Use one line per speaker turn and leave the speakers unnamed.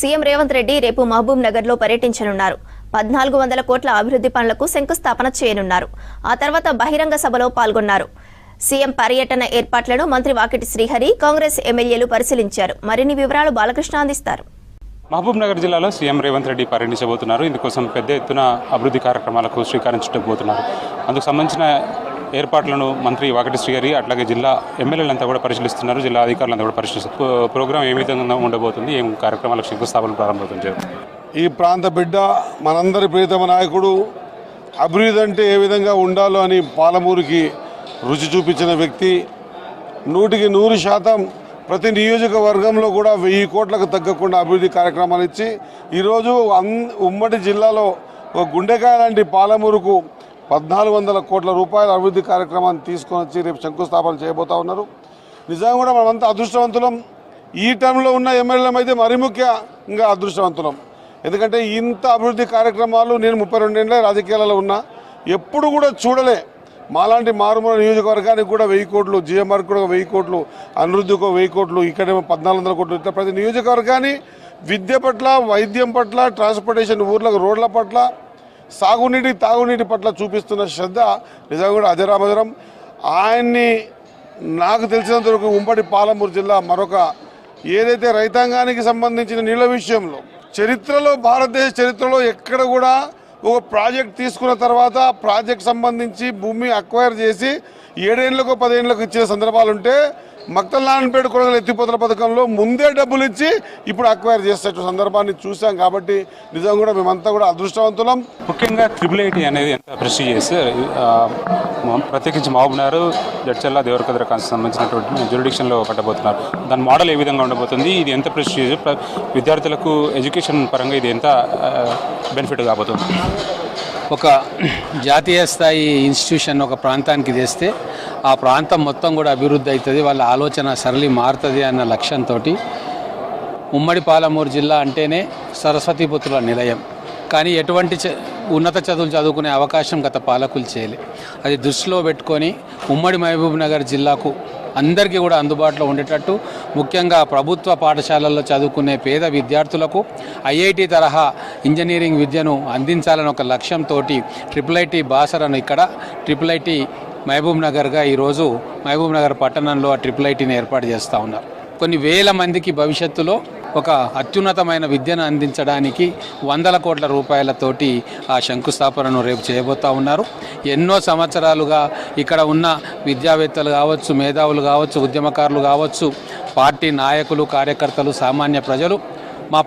CM Revanth Reddy రేపు మహబూబ్ నగర్ లో పర్యటించనున్నారు. 1400 కోట్ల అభివృద్ధి పనులకు శంకుస్థాపన చేయనున్నారు. ఆ తర్వాత బహిరంగ సభలో పాల్గొన్నారు. సీఎం పర్యటన ఏర్పాట్లను మంత్రి వాకిటి శ్రీహరి, కాంగ్రెస్ ఎమ్మెల్యేలు పరిశీలించారు. మరిన్ని వివరాలు బాలకృష్ణ అందిస్తారు.
మహబూబ్ నగర్ జిల్లాలో సీఎం రేవంత్ రెడ్డి పర్యటించబోతున్నారు. ఇందుకోసం పెద్ద ఎత్తున అభివృద్ధి కార్యక్రమాలకు శ్రీకారం చుట్టబోతున్నారు. అందుకు సంబంధించిన ఏర్పాట్లను మంత్రి వాకిటి శ్రీహరి అట్లాగే జిల్లా ఎమ్మెల్యేలంతా కూడా పరిశీలిస్తున్నారు. జిల్లా అధికారులంతా కూడా పరిశీలిస్తారు. ప్రోగ్రాం ఏ విధంగా ఉండబోతుంది, ఏం కార్యక్రమాలకు శంకుస్థాపన ప్రారంభమవుతుంది.
ఈ ప్రాంత బిడ్డ, మనందరి ప్రియతమ నాయకుడు, అభివృద్ధి అంటే ఏ విధంగా ఉండాలో అని పాలమూరుకి రుచి చూపించిన వ్యక్తి, 100% ప్రతి నియోజకవర్గంలో కూడా 1000 కోట్లకు తగ్గకుండా అభివృద్ధి కార్యక్రమాలు ఇచ్చి ఈరోజు ఉమ్మడి జిల్లాలో ఒక గుండెకాయ లాంటి పాలమూరుకు 1400 కోట్ల రూపాయల అభివృద్ధి కార్యక్రమాన్ని తీసుకొని వచ్చి రేపు శంకుస్థాపన చేయబోతా ఉన్నారు. నిజంగా కూడా మనమంతా అదృష్టవంతులం. ఈ టైంలో ఉన్న ఎమ్మెల్యేలం అయితే మరీ ముఖ్యంగా అదృష్టవంతులం. ఎందుకంటే ఇంత అభివృద్ధి కార్యక్రమాలు నేను 32 ఏళ్ళ రాజకీయాలలో ఉన్నా ఎప్పుడు కూడా చూడలే. మాలాంటి మారుమూల నియోజకవర్గానికి కూడా 1000 కోట్లు, జిఎంఆర్కి కూడా 1000 కోట్లు, అభివృద్ధికి 1000 కోట్లు, ఇక్కడేమో 1400 కోట్లు. ఇట్లా ప్రతి నియోజకవర్గాన్ని విద్య పట్ల, వైద్యం పట్ల, ట్రాన్స్పోర్టేషన్, ఊర్లకు రోడ్ల పట్ల, సాగునీటి, తాగునీటి పట్ల చూపిస్తున్న శ్రద్ధ నిజంగా కూడా అజరామజరం. ఆయన్ని నాకు తెలిసినంత వరకు ఉమ్మడి పాలమూరు జిల్లా మరొక ఏదైతే రైతాంగానికి సంబంధించిన నీళ్ళ విషయంలో చరిత్రలో, భారతదేశ చరిత్రలో ఎక్కడ కూడా ఒక ప్రాజెక్ట్ తీసుకున్న తర్వాత ప్రాజెక్ట్ సంబంధించి భూమి అక్వైర్ చేసి 7 ఏళ్లకు 10 ఏళ్లకు ఇచ్చిన సందర్భాలు ఉంటే, మక్తల్నారాయణపేట కొనగల ఎత్తిపోతల పథకంలో ముందే డబ్బులు ఇచ్చి ఇప్పుడు అక్వైర్ చేసే సందర్భాన్ని చూసాం. కాబట్టి నిజంగా కూడా మేమంతా కూడా అదృష్టవంతులం.
ముఖ్యంగా IIIT అనేది ఎంత ప్రెస్టీజియస్, ప్రత్యేకించి మహబూబ్ నగర్, జడ్చర్ల, దేవరకద్ర కాన్స్టిట్యూన్సీకి సంబంధించినటువంటి జ్యూరిడిక్షన్లో పట్టబోతున్నారు. దాని మోడల్ ఏ విధంగా ఉండబోతుంది, ఇది ఎంత ప్రెస్టీజియస్, విద్యార్థులకు ఎడ్యుకేషన్ పరంగా ఇది ఎంత బెనిఫిట్ కాబోతుంది?
ఒక జాతీయ స్థాయి ఇన్స్టిట్యూషన్ ఒక ప్రాంతానికి తెస్తే ఆ ప్రాంతం మొత్తం కూడా అభివృద్ధి అవుతుంది, వాళ్ళ ఆలోచన సరళి మారుతుంది అన్న లక్ష్యంతో ఉమ్మడి పాలమూరు జిల్లా అంటేనే సరస్వతీపుత్రుల నిలయం. కానీ ఎటువంటి ఉన్నత చదువులు చదువుకునే అవకాశం గత పాలకులు చేయలే. అది దృష్టిలో పెట్టుకొని ఉమ్మడి మహబూబ్ నగర్ జిల్లాకు అందరికీ కూడా అందుబాటులో ఉండేటట్టు, ముఖ్యంగా ప్రభుత్వ పాఠశాలల్లో చదువుకునే పేద విద్యార్థులకు IIT తరహా ఇంజనీరింగ్ విద్యను అందించాలని ఒక లక్ష్యంతో IIIT బాసరను ఇక్కడ IIIT మహబూబ్ నగర్గా ఈరోజు మహబూబ్ నగర్ పట్టణంలో ఆ IIITని ఏర్పాటు చేస్తూ ఉన్నారు. కొన్ని వేల మందికి భవిష్యత్తులో ఒక అత్యున్నతమైన విద్యను అందించడానికి 100 కోట్ల రూపాయలతోటి ఆ శంకుస్థాపనను రేపు చేయబోతూ ఉన్నారు. ఎన్నో సంవత్సరాలుగా ఇక్కడ ఉన్న విద్యావేత్తలు కావచ్చు, మేధావులు కావచ్చు, ఉద్యమకారులు కావచ్చు, పార్టీ నాయకులు, కార్యకర్తలు, సామాన్య ప్రజలు మా